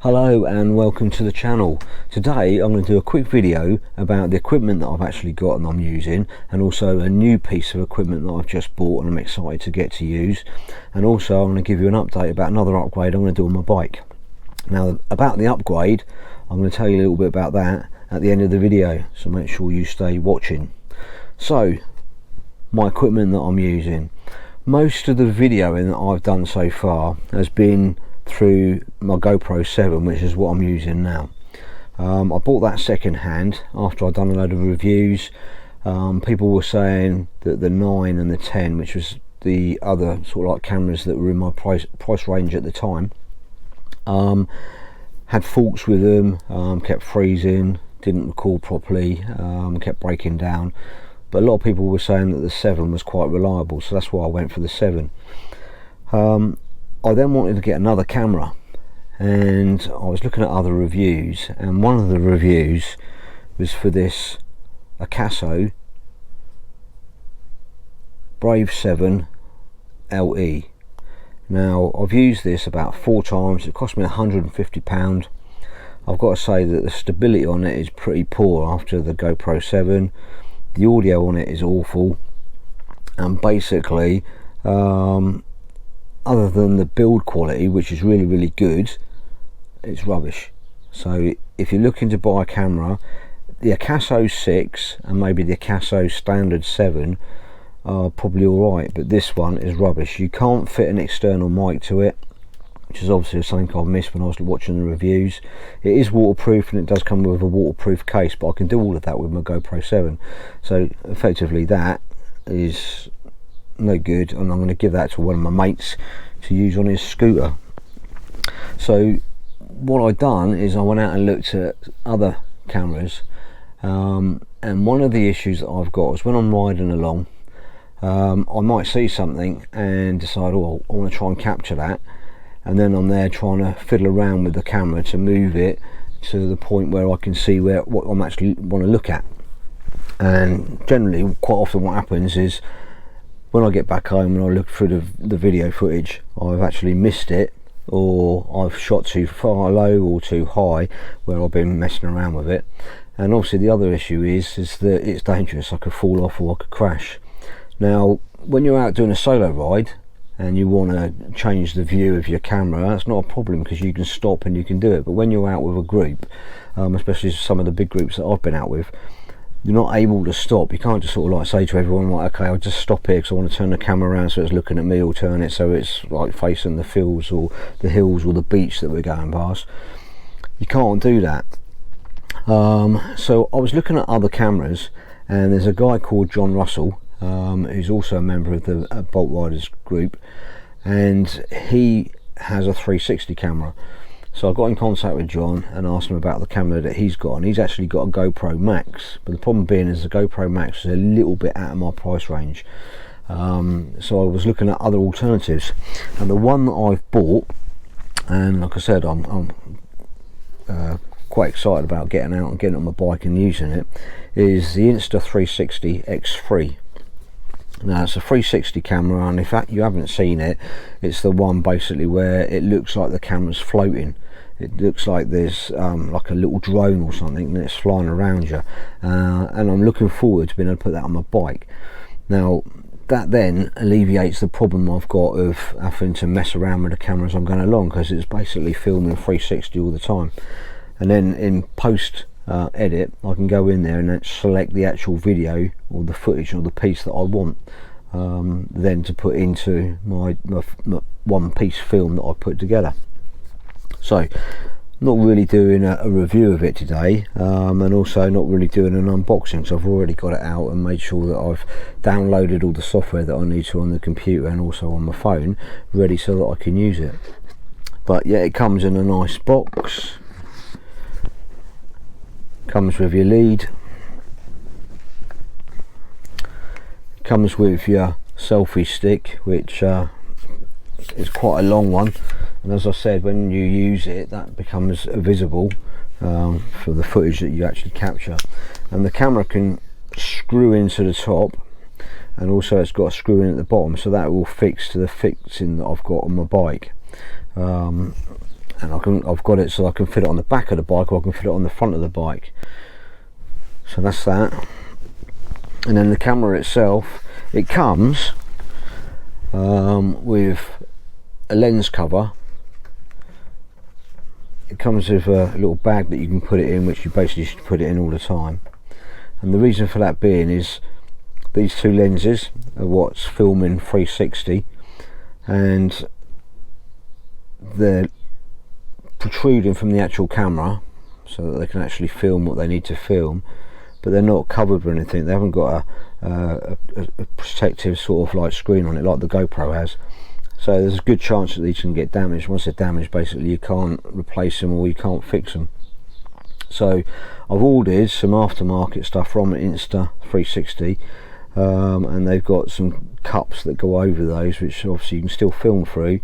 Hello and welcome to the channel. Today I'm going to do a quick video about the equipment that I've actually got and I'm using, and also a new piece of equipment that I've just bought and I'm excited to get to use. And also I'm going to give you an update about another upgrade I'm going to do on my bike. Now, about the upgrade, I'm going to tell you a little bit about that at the end of the video, so make sure you stay watching. So, my equipment that I'm using. Most of the videoing that I've done so far has been through my GoPro 7, which is what I'm using now. I bought that second hand after I'd done a load of reviews. People were saying that the 9 and the 10, which was the other sort of like cameras that were in my price range at the time, had faults with them, kept freezing, didn't record properly, kept breaking down. But a lot of people were saying that the 7 was quite reliable, so that's why I went for the 7. I then wanted to get another camera, and I was looking at other reviews, and one of the reviews was for this Akaso Brave 7 LE. Now, I've used this about 4 times. It cost me £150. I've got to say that the stability on it is pretty poor after the GoPro 7. The audio on it is awful, and basically other than the build quality, which is really good, it's rubbish. So if you're looking to buy a camera, the Akaso 6 and maybe the Akaso standard 7 are probably alright, but this one is rubbish. You can't fit an external mic to it, which is obviously something I missed when I was watching the reviews. It is waterproof and it does come with a waterproof case, but I can do all of that with my GoPro 7. So effectively that is no good, and I'm going to give that to one of my mates to use on his scooter. So what I've done is I went out and looked at other cameras, and one of the issues that I've got is when I'm riding along, I might see something and decide, oh, I want to try and capture that, and then I'm there trying to fiddle around with the camera to move it to the point where I can see what I'm actually want to look at. And generally, quite often what happens is when I get back home and I look through the video footage, I've actually missed it, or I've shot too far low or too high where I've been messing around with it. And obviously the other issue is that it's dangerous. I could fall off or I could crash. Now, when you're out doing a solo ride and you want to change the view of your camera, that's not a problem because you can stop and you can do it. But when you're out with a group, especially some of the big groups that I've been out with, you're not able to stop. You can't just sort of like say to everyone, like, okay, I'll just stop here because I want to turn the camera around so it's looking at me, or turn it so it's like facing the fields or the hills or the beach that we're going past. You can't do that. So I was looking at other cameras, and there's a guy called John Russell, who's also a member of the Bolt Riders group, and he has a 360 camera. So I got in contact with John and asked him about the camera that he's got, and he's actually got a GoPro Max, but the problem being is the GoPro Max is a little bit out of my price range. So I was looking at other alternatives, and the one that I've bought, and like I said, I'm quite excited about getting out and getting on my bike and using it, is the Insta 360 X3. Now, it's a 360 camera, and in fact you haven't seen it, it's the one basically where it looks like the camera's floating. It looks like there's like a little drone or something that's flying around you, and I'm looking forward to being able to put that on my bike. Now, that then alleviates the problem I've got of having to mess around with the camera as I'm going along, because it's basically filming 360 all the time. And then in post edit, I can go in there and then select the actual video or the footage or the piece that I want, then to put into my one piece film that I put together. So not really doing a review of it today, and also not really doing an unboxing, so I've already got it out and made sure that I've downloaded all the software that I need to on the computer and also on my phone, ready so that I can use it. But yeah, it comes in a nice box, comes with your lead, comes with your selfie stick, which is quite a long one, and as I said, when you use it, that becomes visible for the footage that you actually capture. And the camera can screw into the top, and also it's got a screw in at the bottom, so that will fix to the fixing that I've got on my bike. and I've got it so I can fit it on the back of the bike, or I can fit it on the front of the bike. So that's that. And then the camera itself, it comes with a lens cover. It comes with a little bag that you can put it in, which you basically should put it in all the time. And the reason for that being is these two lenses are what's filming 360, and they're protruding from the actual camera so that they can actually film what they need to film, but they're not covered with anything. They haven't got a protective sort of like screen on it like the GoPro has. So there's a good chance that these can get damaged. Once they're damaged, basically you can't replace them or you can't fix them. So I've ordered some aftermarket stuff from Insta 360, and they've got some cups that go over those, which obviously you can still film through,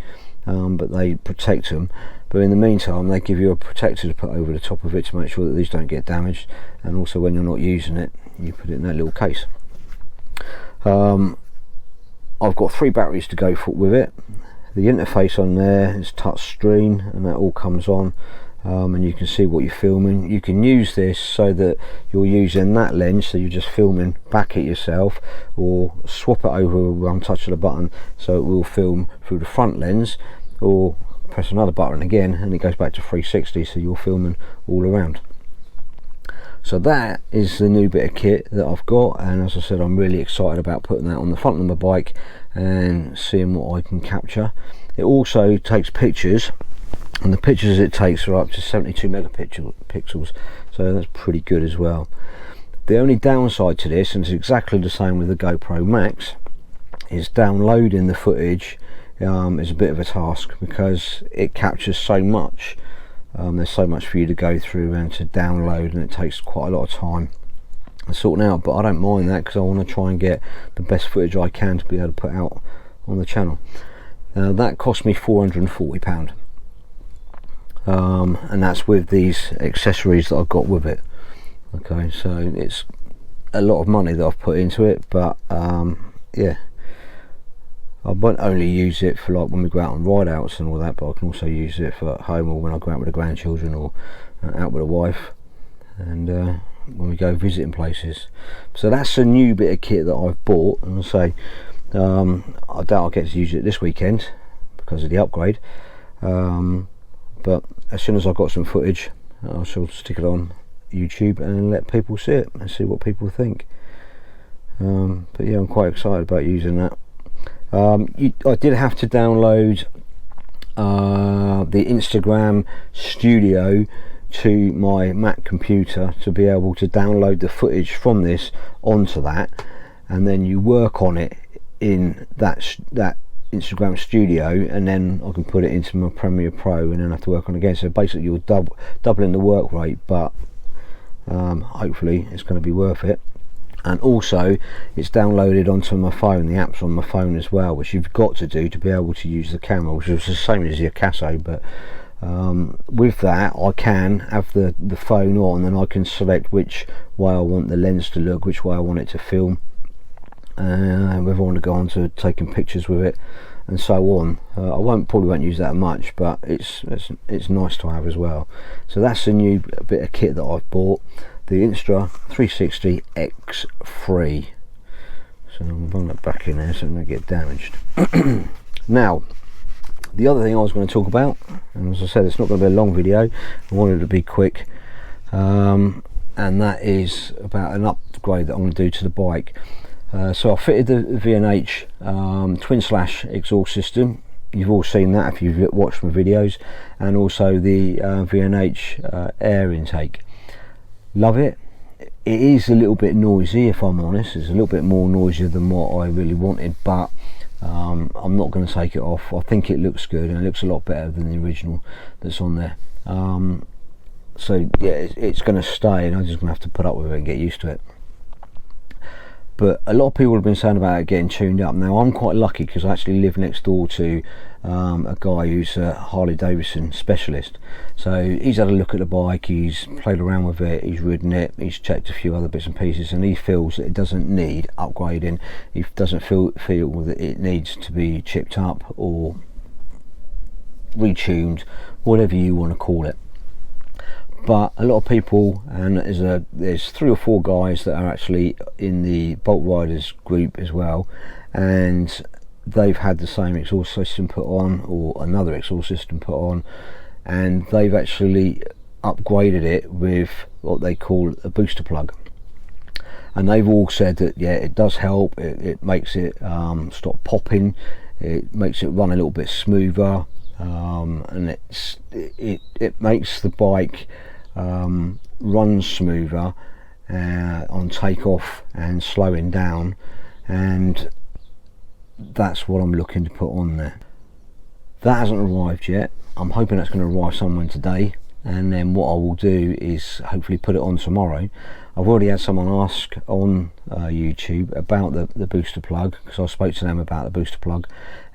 but they protect them. But in the meantime, they give you a protector to put over the top of it to make sure that these don't get damaged, and also when you're not using it, you put it in that little case. I've got 3 batteries to go with it. The interface on there is touch screen, and that all comes on, and you can see what you're filming. You can use this so that you're using that lens, so you're just filming back at yourself, or swap it over with one touch of the button so it will film through the front lens, or press another button again and it goes back to 360, so you're filming all around. So that is the new bit of kit that I've got, and as I said, I'm really excited about putting that on the front of my bike and seeing what I can capture. It also takes pictures, and the pictures it takes are up to 72 megapixels, so that's pretty good as well. The only downside to this, and it's exactly the same with the GoPro Max, is downloading the footage is a bit of a task, because it captures so much. There's so much for you to go through and to download, and it takes quite a lot of time sorting out, but I don't mind that because I want to try and get the best footage I can to be able to put out on the channel. That cost me £440, and that's with these accessories that I've got with it. Okay, so it's a lot of money that I've put into it, but yeah, I won't only use it for like when we go out on ride outs and all that, but I can also use it for at home, or when I go out with the grandchildren, or out with a wife, and when we go visiting places. So that's a new bit of kit that I've bought, and I say I doubt I'll get to use it this weekend because of the upgrade, but as soon as I've got some footage, I shall stick it on YouTube and let people see it and see what people think. But yeah, I'm quite excited about using that. I did have to download the Instagram Studio to my Mac computer to be able to download the footage from this onto that, and then you work on it in that Instagram Studio, and then I can put it into my Premiere Pro and then have to work on it again. So basically you're doubling the work rate, but hopefully it's going to be worth it. And also it's downloaded onto my phone, the app's on my phone as well, which you've got to do to be able to use the camera, which is the same as your Casso, but with that I can have the phone on, and I can select which way I want the lens to look, which way I want it to film, whether I want to go on to taking pictures with it and so on. I probably won't use that much, but it's nice to have as well. So that's a new bit of kit that I've bought, the Insta 360 X3. So I'm putting that back in there so it don't get damaged. Now, the other thing I was going to talk about, and as I said, it's not going to be a long video, I wanted it to be quick, and that is about an upgrade that I'm going to do to the bike. So I fitted the V&H twin slash exhaust system. You've all seen that if you've watched my videos, and also the V&H air intake. Love it. It is a little bit noisy, if I'm honest. It's a little bit more noisier than what I really wanted, but I'm not going to take it off. I think it looks good, and it looks a lot better than the original that's on there. So yeah, it's going to stay, and I'm just going to have to put up with it and get used to it. But a lot of people have been saying about it getting tuned up. Now I'm quite lucky because I actually live next door to a guy who's a Harley Davidson specialist. So he's had a look at the bike, he's played around with it, he's ridden it, he's checked a few other bits and pieces, and he feels that it doesn't need upgrading. He doesn't feel that it needs to be chipped up or retuned, whatever you want to call it. But a lot of people, and there's 3 or 4 guys that are actually in the Bolt Riders group as well, and they've had the same exhaust system put on, or another exhaust system put on, and they've actually upgraded it with what they call a booster plug. And they've all said that yeah, it does help. It makes it stop popping. It makes it run a little bit smoother, and it makes the bike run smoother on takeoff and slowing down. And that's what I'm looking to put on there. That hasn't arrived yet. I'm hoping that's going to arrive somewhere today, and then what I will do is hopefully put it on tomorrow. I've already had someone ask on YouTube about the booster plug, because I spoke to them about the booster plug,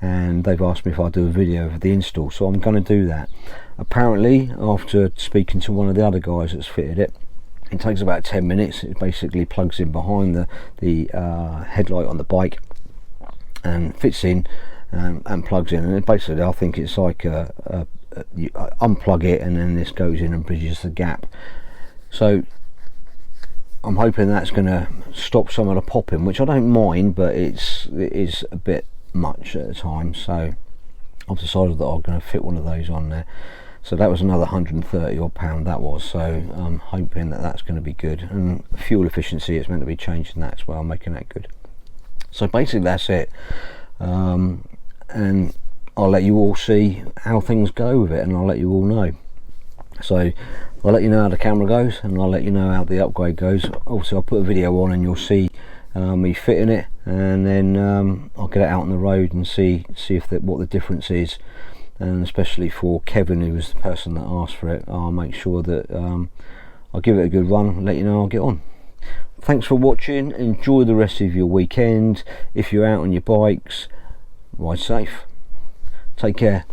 and they've asked me if I do a video of the install, so I'm going to do that. Apparently, after speaking to one of the other guys that's fitted it, it takes about 10 minutes. It basically plugs in behind the headlight on the bike and fits in and plugs in, and basically I think it's like you unplug it and then this goes in and bridges the gap. So I'm hoping that's going to stop some of the popping, which I don't mind, but it is a bit much at the time. So I've decided that I'm going to fit one of those on there. So that was another 130 odd pound that was, so I'm hoping that that's going to be good. And fuel efficiency, it's meant to be changing that as well, making that good. So basically that's it, and I'll let you all see how things go with it, and I'll let you all know. So I'll let you know how the camera goes, and I'll let you know how the upgrade goes. Also, I'll put a video on and you'll see me fitting it, and then I'll get it out on the road and see if what the difference is. And especially for Kevin, who was the person that asked for it, I'll make sure that I'll give it a good run and let you know I'll get on. Thanks for watching. Enjoy the rest of your weekend. If you're out on your bikes, ride safe. Take care.